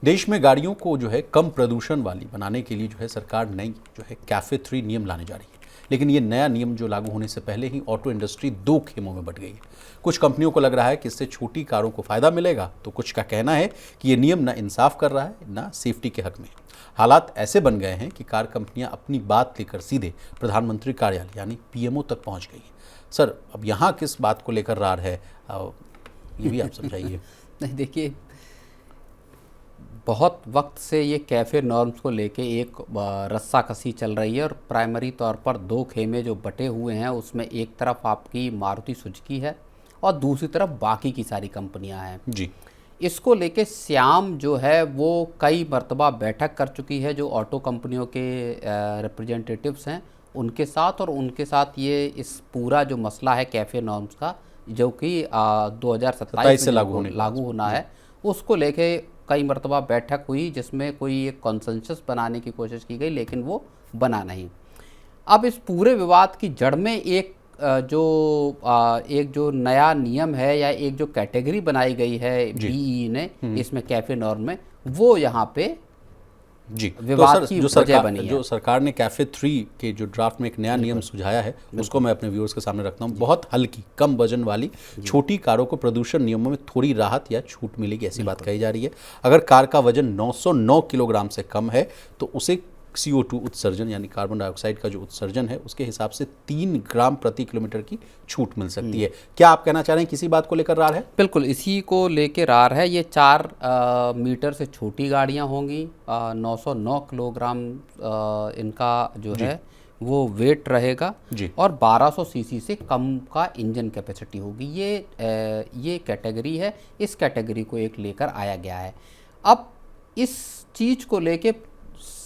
देश में गाड़ियों को जो है कम प्रदूषण वाली बनाने के लिए जो है सरकार नई जो है कैफे 3 नियम लाने जा रही है। लेकिन ये नया नियम जो लागू होने से पहले ही ऑटो इंडस्ट्री दो खेमों में बट गई है। कुछ कंपनियों को लग रहा है कि इससे छोटी कारों को फायदा मिलेगा, तो कुछ का कहना है कि ये नियम ना इंसाफ कर रहा है ना सेफ्टी के हक में। हालात ऐसे बन गए हैं कि कार कंपनियां अपनी बात लेकर सीधे प्रधानमंत्री कार्यालय यानी पीएमओ तक पहुंच गई हैं। सर, अब यहाँ किस बात को लेकर रार है, ये भी आप समझाइए। नहीं, देखिए, बहुत वक्त से ये कैफ़े नॉर्म्स को लेके एक रस्साकसी चल रही है और प्राइमरी तौर पर दो खेमे जो बटे हुए हैं, उसमें एक तरफ आपकी मारुति सुजुकी है और दूसरी तरफ बाकी की सारी कंपनियां हैं जी। इसको लेके श्याम जो है वो कई मरतबा बैठक कर चुकी है जो ऑटो कंपनियों के रिप्रेजेंटेटिव्स हैं उनके साथ, और उनके साथ ये इस पूरा जो मसला है कैफ़े नॉर्म्स का, जो कि 2027 में लागू होना है, उसको लेके कई मरतबा बैठक हुई जिसमें कोई एक कॉन्सेंसस बनाने की कोशिश की गई, लेकिन वो बना नहीं। अब इस पूरे विवाद की जड़ में एक जो नया नियम है या एक जो कैटेगरी बनाई गई है बीई ने इसमें कैफे नॉर्म में, वो यहाँ पे जी विवाद तो की वजह बनी है। जो सरकार ने कैफे 3 के जो ड्राफ्ट में एक नया नियम सुझाया है, उसको मैं अपने व्यूअर्स के सामने रखता हूँ। बहुत हल्की कम वजन वाली छोटी कारों को प्रदूषण नियमों में थोड़ी राहत या छूट मिलेगी, ऐसी बात कही जा रही है। अगर कार का वजन 909 किलोग्राम से कम है तो उसे CO2 उत्सर्जन यानी कार्बन डाइऑक्साइड का जो उत्सर्जन है उसके हिसाब से 3 ग्राम प्रति किलोमीटर की छूट मिल सकती है। क्या आप कहना चाह रहे हैं किसी बात को लेकर रार है? बिल्कुल, इसी को लेकर रार है। ये 4 मीटर से छोटी गाड़ियां होंगी, 909 किलोग्राम इनका जो है वो वेट रहेगा और 1200 सीसी से कम का इंजन कैपेसिटी होगी। ये कैटेगरी है, इस कैटेगरी को एक लेकर आया गया है। अब इस चीज़ को लेके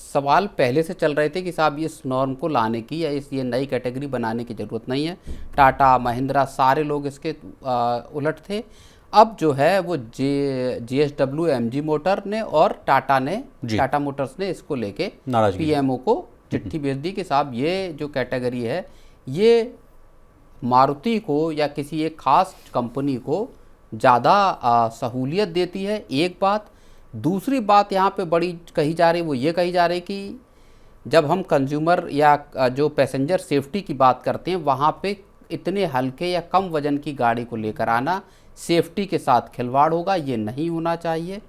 सवाल पहले से चल रहे थे कि साहब इस नॉर्म को लाने की या ये नई कैटेगरी बनाने की ज़रूरत नहीं है। टाटा, महिंद्रा, सारे लोग इसके उलट थे। अब जो है वो JSW, MG मोटर ने और टाटा मोटर्स ने इसको लेके पीएमओ को चिट्ठी भेज दी कि साहब ये जो कैटेगरी है ये मारुति को या किसी एक खास कंपनी को ज़्यादा सहूलियत देती है, एक बात। दूसरी बात यहाँ पे बड़ी कही जा रही, वो ये कही जा रही कि जब हम कंज्यूमर या जो पैसेंजर सेफ्टी की बात करते हैं, वहाँ पे इतने हल्के या कम वजन की गाड़ी को लेकर आना सेफ्टी के साथ खिलवाड़ होगा, ये नहीं होना चाहिए।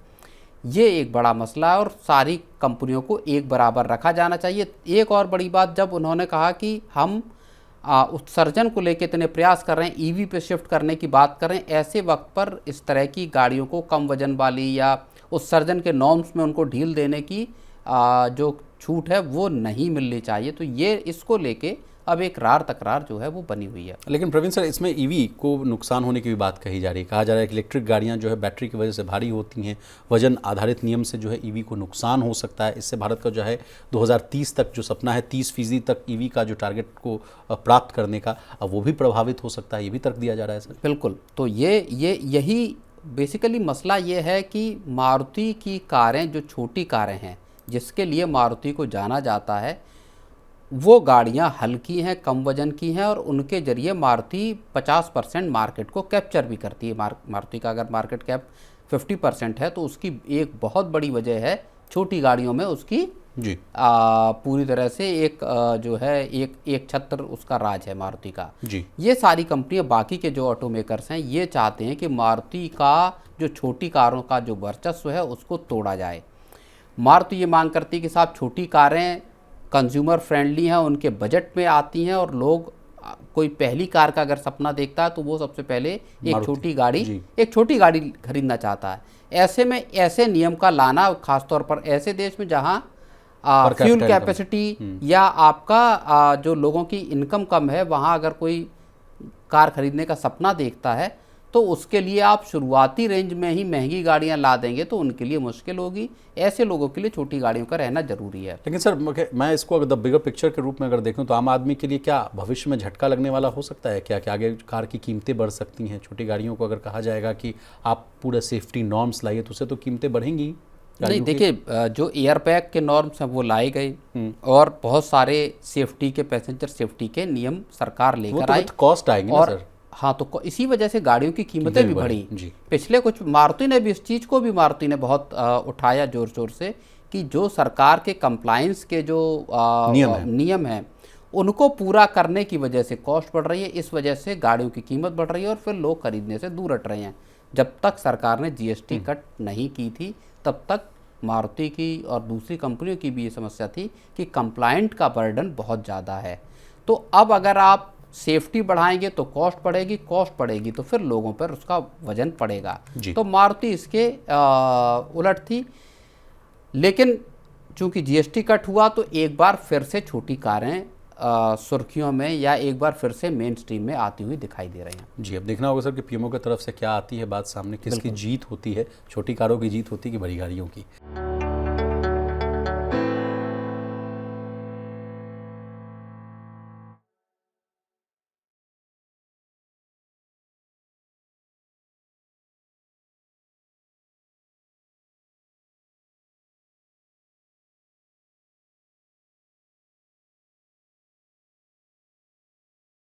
ये एक बड़ा मसला है और सारी कंपनियों को एक बराबर रखा जाना चाहिए। एक और बड़ी बात, जब उन्होंने कहा कि हम उत्सर्जन को लेकर इतने प्रयास कर रहे हैं, ईवी पे शिफ्ट करने की बात कर रहे हैं, ऐसे वक्त पर इस तरह की गाड़ियों को कम वजन वाली या उत्सर्जन के नॉर्म्स में उनको ढील देने की जो छूट है वो नहीं मिलनी चाहिए। तो ये इसको लेके अब एक रार तकरार जो है वो बनी हुई है। लेकिन प्रवीण सर, इसमें ईवी को नुकसान होने की भी बात कही जा रही है। कहा जा रहा है कि इलेक्ट्रिक गाड़ियां जो है बैटरी की वजह से भारी होती हैं, वजन आधारित नियम से जो है ईवी को नुकसान हो सकता है। इससे भारत का जो है 2030 तक जो सपना है 30% तक ईवी का जो टारगेट को प्राप्त करने का, अब वो भी प्रभावित हो सकता है, ये भी तर्क दिया जा रहा है सर। बिल्कुल, तो यही बेसिकली मसला ये है कि मारुति की कारें, जो छोटी कारें हैं जिसके लिए मारुति को जाना जाता है, वो गाड़ियां हल्की हैं, कम वजन की हैं और उनके ज़रिए मारुति 50% मार्केट को कैप्चर भी करती है। मारुति का अगर मार्केट कैप 50% है तो उसकी एक बहुत बड़ी वजह है छोटी गाड़ियों में उसकी पूरी तरह से जो है एक छत्र उसका राज है मारुति का। ये सारी कंपनियां, बाकी के जो ऑटोमेकर्स हैं, ये चाहते हैं कि मारुति का जो छोटी कारों का जो वर्चस्व है उसको तोड़ा जाए। मारुति ये मांग करती है कि साहब छोटी कारें कंज्यूमर फ्रेंडली हैं, उनके बजट में आती हैं और लोग, कोई पहली कार का अगर सपना देखता है तो वो सबसे पहले एक छोटी गाड़ी खरीदना चाहता है। ऐसे में ऐसे नियम का लाना, खासतौर पर ऐसे देश में जहाँ फ्यूल कैपेसिटी या आपका जो लोगों की इनकम कम है, वहाँ अगर कोई कार खरीदने का सपना देखता है तो उसके लिए आप शुरुआती रेंज में ही महंगी गाड़ियां ला देंगे तो उनके लिए मुश्किल होगी। ऐसे लोगों के लिए छोटी गाड़ियों का रहना जरूरी है। लेकिन सर, मैं इसको अगर द बिगर पिक्चर के रूप में अगर देखूं तो आम आदमी के लिए क्या भविष्य में झटका लगने वाला हो सकता है क्या? कि आगे कार की कीमतें बढ़ सकती हैं? छोटी गाड़ियों को अगर कहा जाएगा कि आप पूरा सेफ्टी नॉर्म्स लाइए तो उससे तो कीमतें बढ़ेंगी। नहीं, देखिए, जो एयर बैग के नॉर्म्स हैं वो लाए गए और बहुत सारे सेफ्टी के, पैसेंजर सेफ्टी के नियम सरकार लेकर आई। कॉस्ट आएंगे ना सर? हाँ, तो इसी वजह से गाड़ियों की कीमतें भी बढ़ी जी। पिछले कुछ, मारुति ने भी इस चीज़ को भी मारुति ने बहुत उठाया जोर शोर से कि जो सरकार के कंप्लायंस के जो नियम हैं उनको पूरा करने की वजह से कॉस्ट बढ़ रही है, इस वजह से गाड़ियों की कीमत बढ़ रही है और फिर लोग खरीदने से दूर हट रहे हैं। जब तक सरकार ने जीएसटी कट नहीं की थी तब तक मारुति की और दूसरी कंपनियों की भी ये समस्या थी कि कंप्लायंट का बर्डन बहुत ज़्यादा है। तो अब अगर आप सेफ्टी बढ़ाएंगे तो कॉस्ट बढ़ेगी तो फिर लोगों पर उसका वजन पड़ेगा। तो मारुति इसके उलट थी, लेकिन चूंकि जीएसटी कट हुआ तो एक बार फिर से छोटी कारें सुर्खियों में या एक बार फिर से मेन स्ट्रीम में आती हुई दिखाई दे रही हैं। जी, अब देखना होगा सर कि पीएमओ की तरफ से क्या आती है बात सामने, किसकी जीत होती है, छोटी कारों की जीत होती है कि बड़ी गाड़ियों की।